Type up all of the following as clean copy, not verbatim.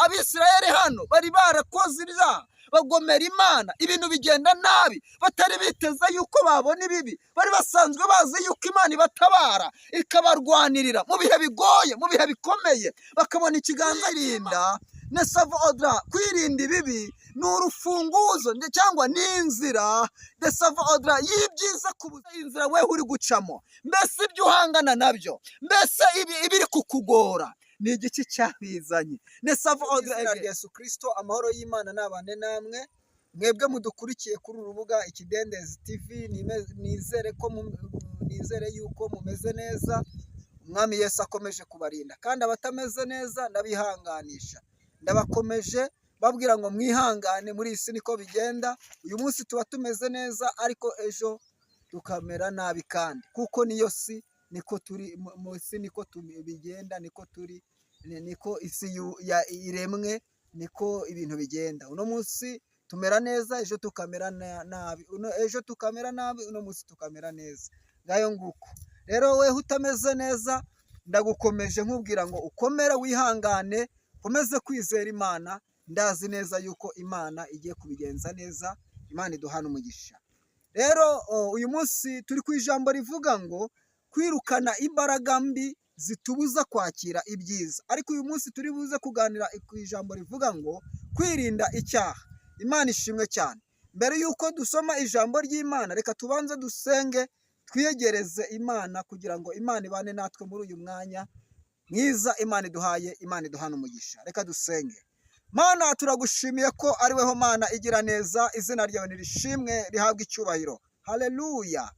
Abisirayeli hano bari barakoze ibyaha bagomera Imana, ibintu bigenda nabi, batari biteze yuko babona ibibi. Bari basanzwe bazi yuko Imana ibatabara ikabarwanirira mu bihe bigoye, mu bihe bikomeye, bakabona ikiganza. Kwirinda nesavo odra, kwirinda ibibi ni urufunguzo cyangwa ni inzira nesavo odra y'ibyiza ku inzira we uri gucamo. Mbese ibyo uhangana nabyo, mbese ibiri kukugora ni igiki cyabizanye. Nesavo odra Yesu Kristo, amahoro y'Imana nabane namwe mwebwe mudukurikiye kuri urubuga Ikidendezi TV. Nizere yuko mumeze neza. Umwami Yesu akomeje kubarinda, kandi abatameze neza ndabihanganisha, ndabakomeje babwira ngo mwihangane, muri isi niko bigenda. Uyu munsi tuba tumeze neza, ariko ejo tukamera nabi, kandi kuko niyo si, niko turi mu isi, niko bigenda, niko turi, niko isi iremwe, niko ibintu bigenda. Uno munsi tumera neza, ejo tukamera nabi, ejo tukamera nabi, uno munsi tukamera neza. Ngayo nguko rero, wewe utameze neza ndagukomeje nkubwira ngo ukomere, wihangane, komeze kwizera Imana. Ndazi neza yuko Imana igiye kubigenza neza. Imana iduhana umugisha. Rero uyu munsi turi ku ijambo rivuga ngo kwirukana imbaraga mbi zitubuza kwakira ibyiza. Ariko uyu munsi turi buze kuganira ku ijambo rivuga ngo kwirinda icyaha. Imana ishimwe cyane. Mbere yuko dusoma ijambo ry'Imana, reka tubanze dusenge, twiyegereze Imana kugira ngo Imana ibane natwe muri uyu mwanya mwiza Imana iduhaye. Imana iduhana umugisha. Reka dusenge. Mana, turagushimiye ko ari weho Mana igira neza, izina ryawe nirishimwe, rihabwa icyubahiro. Haleluya.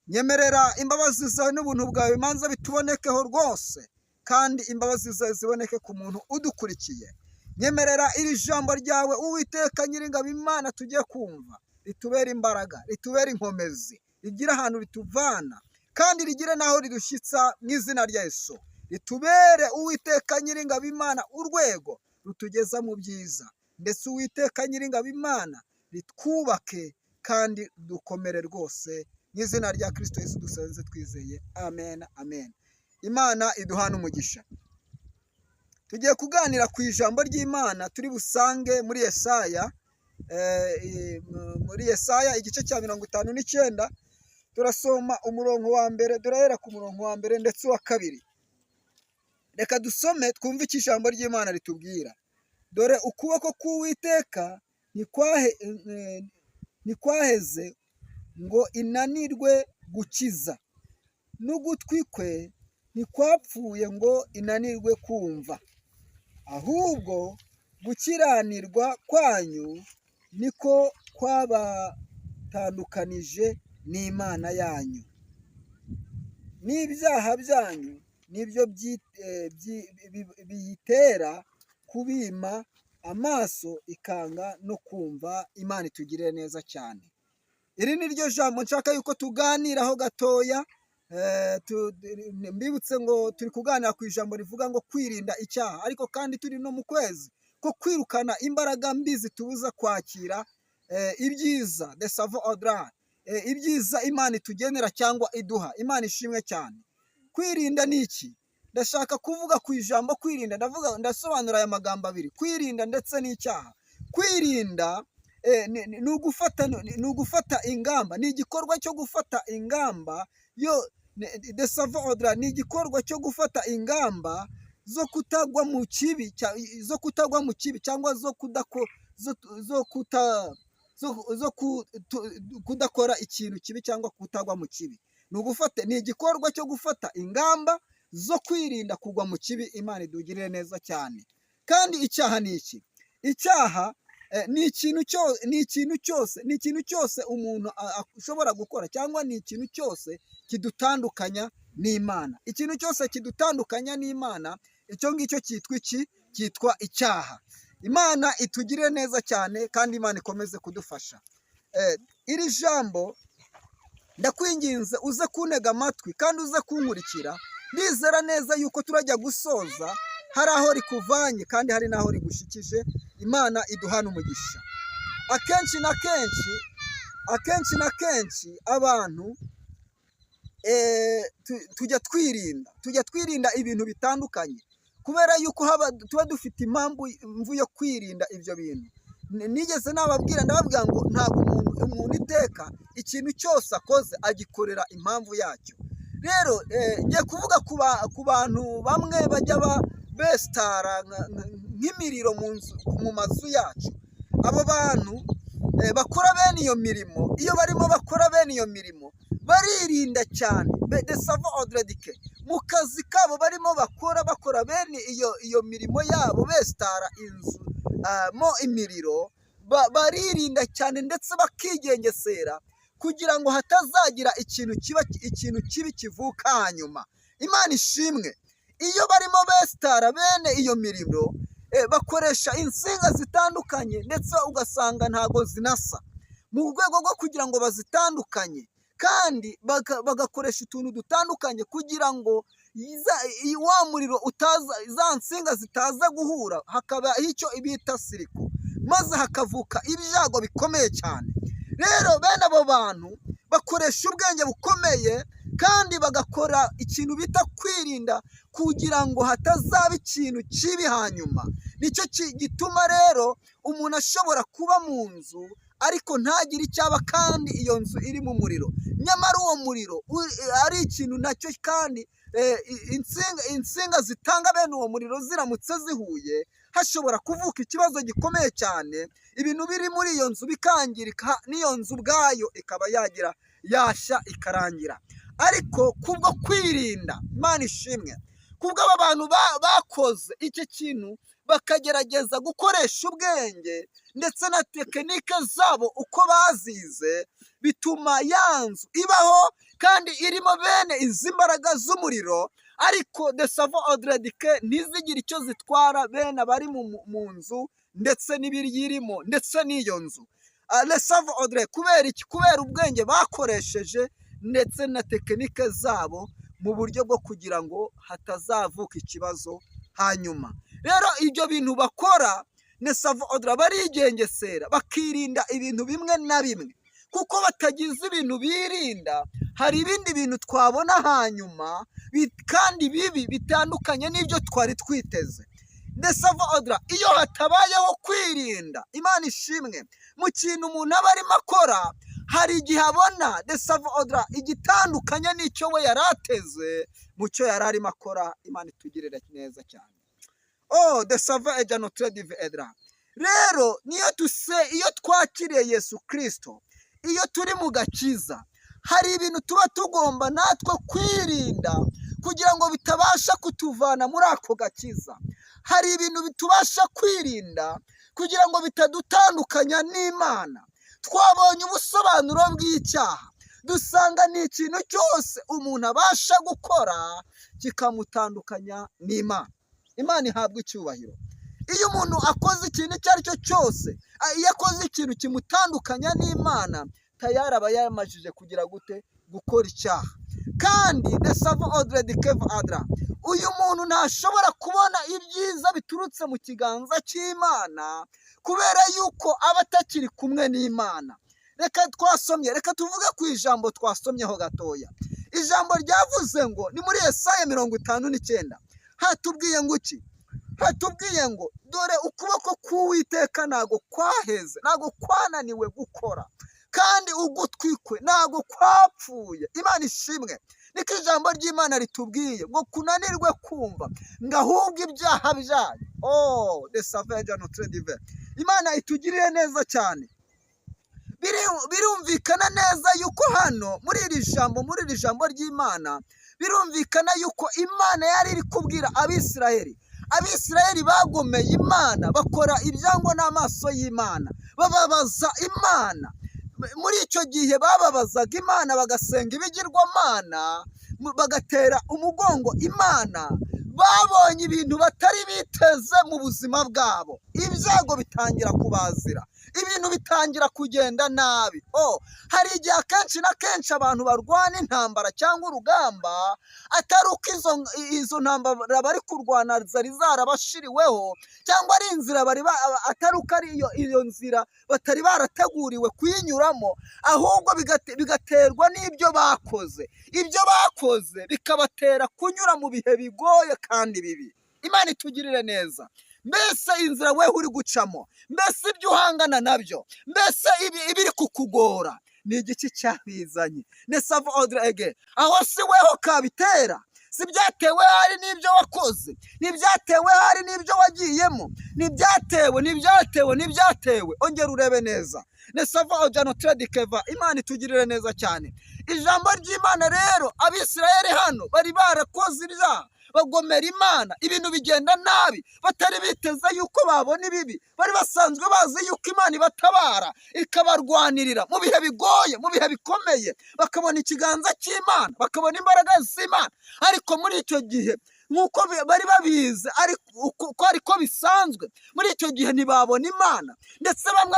Nyemerera imbabazi zawe n'ubuntu bwawe manza bitubonekeho rwose, kandi imbabazi zawe ziboneke ku muntu udukurikiye. Nyemerera iri jambo ryawe Uwiteka Nyiringabo Imana tugiye kumva ritubere imbaraga, ritubere inkomezi, rigira ahantu rituvana, kandi rigire naho ridushyitsa mu izina rya Yesu. Ritubere Uwiteka Nyiringabo Imana urwego rutugeza mu byiza, ndetse Uwiteka Nyiringabo Imana ritwubake kandi dukomere rwose. Mu izina rya Kristo Yesu dusenze twizeye, amen, amen. Imana iduhana umugisha. Tugiye kuganira ku ijambo ry'Imana turi busange muri Yesaya, igice cya 59. Turasoma umurongo wa mbere, durahera ku murongo wa mbere ndetse wa kabiri. Reka dusome twumve icyo ijambo ry'Imana ritubwira. Dore ukuboko k'Uwiteka ntikwaheze ngo inanirwe gukiza, n'ugutwi kwe ntikwapfuye ngo inanirwe kumva, ahubwo gukiranirwa kwanyu niko kwabatandukanije n'Imana yanyu, n'ibyaha byanyu nibyo biyitera kubima amaso ikanga no kumva. Imana itugirire neza cyane. Iri ni ryo jambo nshaka yuko tuganiraho gatoya. Mbibutse ngo turi kuganira ku ijambo rivuga ngo kwirinda icyaha, ariko kandi turi no mu kwezi ko kwirukana imbaraga mbi zitubuza kwakira ibyiza, desavo odra, ibyiza Imana itugenera cyangwa iduha. Imana ishimwe cyane. Kwirinda ni iki? Ndashaka kuvuga ku ijambo kwirinda, ndasobanura aya magambo abiri, kwirinda ndetse n'icyaha. Kwirinda ni ugufata ingamba, ni igikorwa cyo gufata ingamba desavo odra, ni igikorwa cyo gufata ingamba zo kutagwa mu kibi, cyangwa kudakora ikintu kibi cyangwa kutagwa mu kibi. Ni igikorwa cyo gufata ingamba zo kwirinda kugwa mu kibi. Imana idugirire neza cyane. Kandi icyaha ni iki? Icyaha ni ikintu cyose umuntu ashobora gukora, cyangwa ni ikintu cyose kidutandukanya n'Imana. Ikintu cyose kidutandukanya n'Imana, icyo ngicyo cyitwa iki? Cyitwa icyaha. Imana itugirire neza cyane, kandi Imana ikomeze kudufasha. Iri jambo ndakwinginze uze kuntega amatwi kandi uze kunkurikira. Ndizera neza yuko turajya gusoza hari aho rikuvanye kandi hari n'aho rigushikije. Imana iduhana umugisha. Akenshi na kenshi abantu tujya twirinda ibintu bitandukanye. kubera yuko tuba dufite impamvu yo kwirinda ibyo bintu. Nigeze nababwira ndababwira ngo ntabwo umuntu iteka ikintu cyose akoze agikorera impamvu yacyo. Rero ngiye kuvuga ku bantu bamwe bajya besitara nk'imiriro mu mazu yacu. Abo bantu bakora bene iyo mirimo, iyo barimo bakora bene iyo mirimo baririnda cyane, desava odredike mu kazi kabo barimo bakora bene iyo mirimo yabo besitara inzu mo imiriro, baririnda cyane ndetse bakigengesera kugira ngo hatazagira ikintu kibi kivuka hanyuma. Imana ishimwe. Iyo barimo besitara bene iyo miriro bakoresha insinga zitandukanye ndetse ugasanga ntago zinasa, mu rwego rwo kugira ngo bazitandukanye, kandi bagakoresha utuntu dutandukanye kugira ngo wa muriro za nsinga zitaza guhura, hakaba icyo bita siriko, maze hakavuka ibyago bikomeye cyane. Rero bene abo bantu bakoresha ubwenge bukomeye kandi bagakora ikintu bita kwirinda kugira ngo hatazaba ikintu kibi hanyuma. Nicyo gituma rero umuntu ashobora kuba mu nzu ariko ntagire icyaba kandi iyo nzu iri mu muriro, nyamara uwo muriro ari ikintu nacyo, kandi insinga zitanga bene uwo muriro ziramutse zihuye hashobora kuvuka ikibazo gikomeye cyane, ibintu biri muri iyo nzu bikangirika, n'iyo nzu ubwayo ikaba yashya ikarangira. Ariko kubwo kwirinda, Imana ishimwe, kubwo aba bantu bakoze iki kintu bakagerageza gukoresha ubwenge ndetse na tekinike zabo uko bazize, bituma ya nzu ibaho kandi irimo bene izi mbaraga z'umuriro, ariko desava odredike ntizigire icyo zitwara bene abari mu nzu ndetse n'ibiyirimo ndetse n'iyo nzu. Desava odre kubera iki? Kubera ubwenge bakoresheje ndetse na tekinike zabo mu buryo bwo kugira ngo hatazavuka ikibazo hanyuma. Rero ibyo bintu bakora nesava odra barigengesera bakirinda ibintu bimwe na bimwe, kuko batagize ibintu birinda hari ibindi bintu twabona hanyuma kandi bibi bitandukanye n'ibyo twari twiteze. Nesava odra iyo hatabayeho kwirinda, Imana ishimwe, mu kintu umuntu aba arimo akora hari igihe abona desava odra igitandukanye n'icyo we yari ateze mu cyo yari arimo akora. Imana itugirira neza cyane. Desava eja notre dive edra. Rero iyo twakiriye Yesu Kristo, iyo turi mu gakiza, hari ibintu tuba tugomba natwe kwirinda kugira ngo bitabasha kutuvana muri ako gakiza. Hari ibintu tubasha kwirinda kugira ngo bitadutandukanya n'Imana. Twabonye ubusobanuro bw'icyaha, dusanga ni ikintu cyose umuntu abasha gukora kikamutandukanya n'Imana. Imana ihabwa icyubahiro. Iyo umuntu akoze ikintu icyo ari cyo cyose, iyo akoze ikintu kimutandukanya n'Imana, tayari aba yamajije kugira gute? Gukora icyaha. Kandi desava odred keva adra, uyu muntu ntashobora kubona ibyiza biturutse mu kiganza cy'Imana kubera yuko aba atakiri kumwe n'Imana. Reka tuvuge ku ijambo twasomyeho gatoya. Ijambo ryavuze ngo ni muri Yesaya 59, hatubwiye ngo iki? Hatubwiye ngo dore ukuboko k'Uwiteka ntago kwaheze, ntago kwananiwe gukora, kandi ugutwi kwe ntago kwapfuye. Imana ishimwe. Niko ijambo ry'Imana ritubwiye ngo kunanirwe kumva ngo ahubwo ibyaha byayo. Desava notre dive. Imana itugirire neza cyane. Birumvikana neza yuko hano muri iri jambo ry'Imana birumvikana yuko Imana yari iri kubwira Abisirayeli bagomeye Imana, bakora ibyangwa n'amaso y'Imana, bababaza Imana. Muri icyo gihe bababazaga Imana, bagasenga ibigirwamana, bagatera umugongo Imana. Babonye ibintu batari biteze mu buzima bwabo, ibyago bitangira kubazira, ibintu bitangira kugenda nabi. Hari igihe akenshi na kenshi abantu barwana intambara cyangwa urugamba, atari uko izo ntambara bari kurwana zari zarabashiriweho, cyangwa ari inzira atari uko ari iyo nzira batari barateguriwe kuyinyuramo, ahubwo bigaterwa n'ibyo bakoze. Ibyo bakoze bikabatera kunyura mu bihe bigoye kandi bibi. Imana itugirire neza. Mbese inzira wewe uri gucamo, mbese ibyo uhangana nabyo, mbese ibiri kukugora ni igiki cyabizanye? Nesavo odrege aho si weho kabitera, si byatewe hari n'ibyo wakoze, ntibyatewe hari n'ibyo wagiyemo, ntibyatewe. Ongera urebe neza. Nesavo ojano tradikeva. Imana itugirire neza cyane. Ijambo ry'Imana rero, Abisirayeli hano bari barakoze ibyaha, bagomera Imana, ibintu bigenda nabi, batari biteze yuko babona ibibi, bari basanzwe bazi yuko Imana ibatabara ikabarwanirira mu bihe bigoye, mu bihe bikomeye, bakabona ikiganza cy'Imana, bakabona imbaraga z'Imana. Ariko muri icyo gihe nk'uko bari babizi ariko bisanzwe, muri icyo gihe ntibabona Imana, ndetse bamwe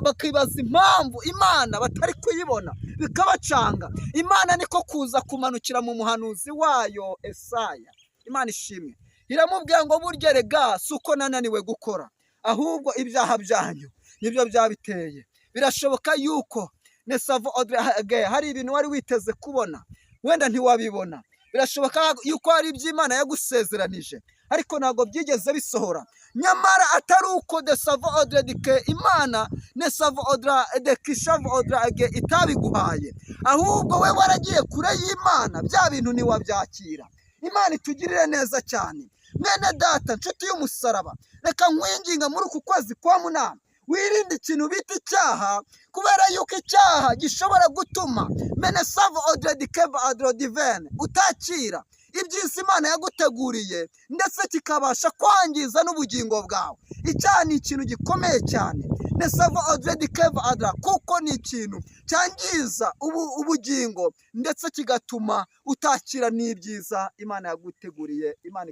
bakibaza impamvu Imana batari kuyibona, bikabacanga. Imana niko kuza kumanukira mu muhanuzi wayo Esaya. Imana ishimwe, iramubwira ngo burya rega si uko nananiwe gukora, ahubwo ibyaha byanyu nibyo byabiteye. Birashoboka yuko Nesavo odrege hari ibintu wari witeze kubona, wenda ntiwabibona. Birashoboka yuko hari iby'Imana yagusezeranije, ariko ntabwo byigeze bisohora. Nyamara atari uko Nesavo odrege Imana Nesavo odrege Shavo odrege itabiguhaye, ahubwo we waragiye kure y'Imana, bya bintu ntiwabyakira. Imana itugirire neza cyane. Mwene data, nshuti y'umusaraba, reka nkwinginga muri uku kwezi kwa munani wirinde ikintu bita icyaha, kubera yuko icyaha gishobora gutuma Menesavo odredikeva adrodivene utakira iby'isi Imana yaguteguriye, ndetse kikabasha kwangiza n'ubugingo bwawe. Icyaha ni ikintu gikomeye cyane, Nesavo odredikeva adra, kuko ni ikintu cyangiza ubugingo, ndetse kigatuma utakira n'ibyiza Imana yaguteguriye. Imana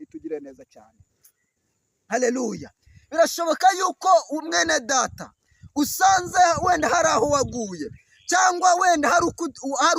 itugirire neza cyane. Haleluya. Birashoboka yuko umwene data usanze wenda hari aho waguye, cyangwa wenda hari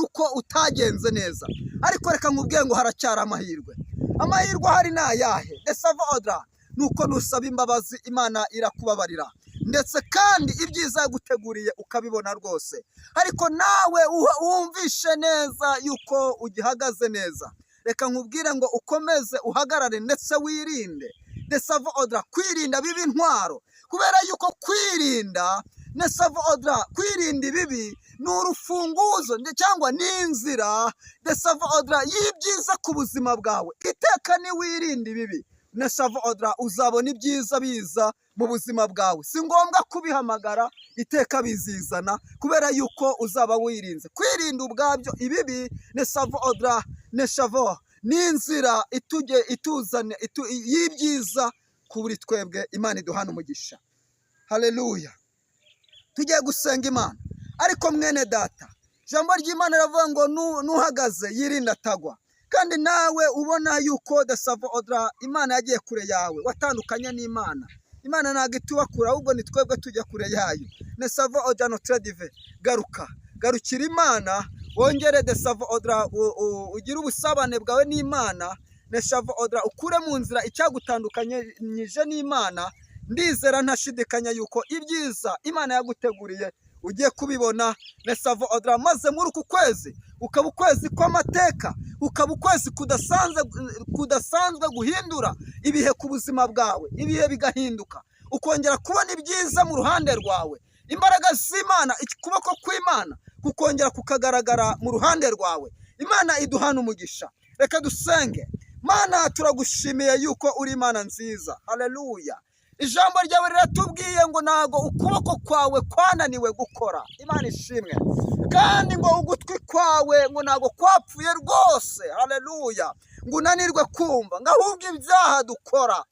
uko utagenze neza, ariko reka nkubwiye ngo haracyari amahirwe. Amahirwe ahari ni ayahe? Nesavo odra, nuko nusaba imbabazi Imana irakubabarira, ndetse kandi ibyiza yaguteguriye ukabibona rwose. Ariko nawe wumvishe neza yuko ugihagaze neza, reka nkubwire ngo ukomeze uhagarare ndetse wirinde. Nesavo odra, kwirinda bibi intwaro, kubera yuko kwirinda Nesavo odra, kwirinda ibibi ni urufunguzo cyangwa n'inzira Nesavo odra y'ibyiza ku buzima bwawe. Iteka ni wirinda ibibi, Nesavo odra, uzabona ibyiza biza mu buzima bwawe. Si ngombwa kubihamagara, iteka bizizana, kubera yuko uzaba wirinze. Kwirinda ubwabyo ibibi Nesavo odra Neshavo ni inzira ituzane y'ibyiza kuri twebwe. Imana iduhana umugisha. Haleluya. Tugiye gusenga Imana. Ariko mwene data, ijambo ry'Imana riravuga ngo nuhagaze yirinda atagwa. Kandi nawe ubona yuko Nesavo odra Imana yagiye kure yawe, watandukanye n'Imana. Imana ntabwo itubakura, ahubwo ni twebwe tujya kure yayo. Nesavo odra notredive, garukira Imana, wongere Nesavo odra ugire ubusabane bwawe n'Imana. Nesavo odra ukure mu nzira icyagutandukanyije n'Imana. Ndizera ntashidikanya yuko ibyiza Imana yaguteguriye ugiye kubibona. Nesavo odra, maze muri uku kwezi ukaba ukwezi kw'amateka, ukaba ukwezi kudasanzwe guhindura ibihe ku buzima bwawe, ibihe bigahinduka, ukongera kubona ibyiza mu ruhande rwawe. Imbaraga z'Imana, ukuboko kw'Imana kukongera kukagaragara mu ruhande rwawe. Imana iduhana umugisha. Reka dusenge. Mana, turagushimiye yuko uri Imana nziza. Haleluya. Ijambo ryawe riratubwiye ngo ntago ukuboko kwawe kwananiwe gukora. Imana ishimwe. Kandi ngo ugutwi kwawe ngo ntago kwapfuye rwose. Haleluya. Ngo unanirwe kumva, ngo ahubwo ibyaha dukora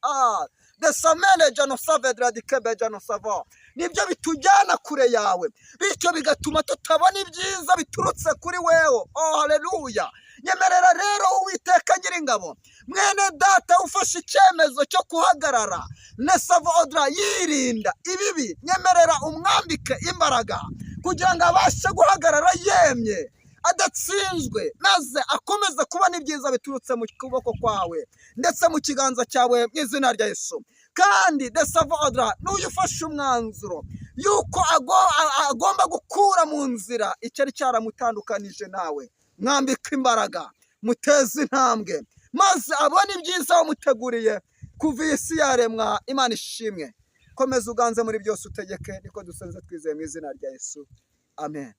desamene janosave dradikebe janosava nibyo bitujyana kure yawe, bityo bigatuma tutabona ibyiza biturutse kuri wewe. Haleluya. Nyemerera rero Uwiteka Nyiringabo, mwene data ufashe icyemezo cyo kuhagarara Nesavo odra yirinda ibibi, nyemerera umwambike imbaraga kugira ngo abashe guhagarara yemye, adatsinzwe, maze akomeze kubona ibyiza biturutse mu kuboko kwawe ndetse mu kiganza cyawe, mu izina rya Yesu. Kandi Nesavo odra n'uyu ufashe umwanzuro yuko agomba gukura mu nzira icyari cyaramutandukanije nawe, mwambike imbaraga, muteze intambwe, maze abone ibyiza wamuteguriye kuva iyi si yaremwa. Imana ishimwe. Komeza uganze muri byose utegeke, niko dusenze twizeye mu izina rya Yesu, amen.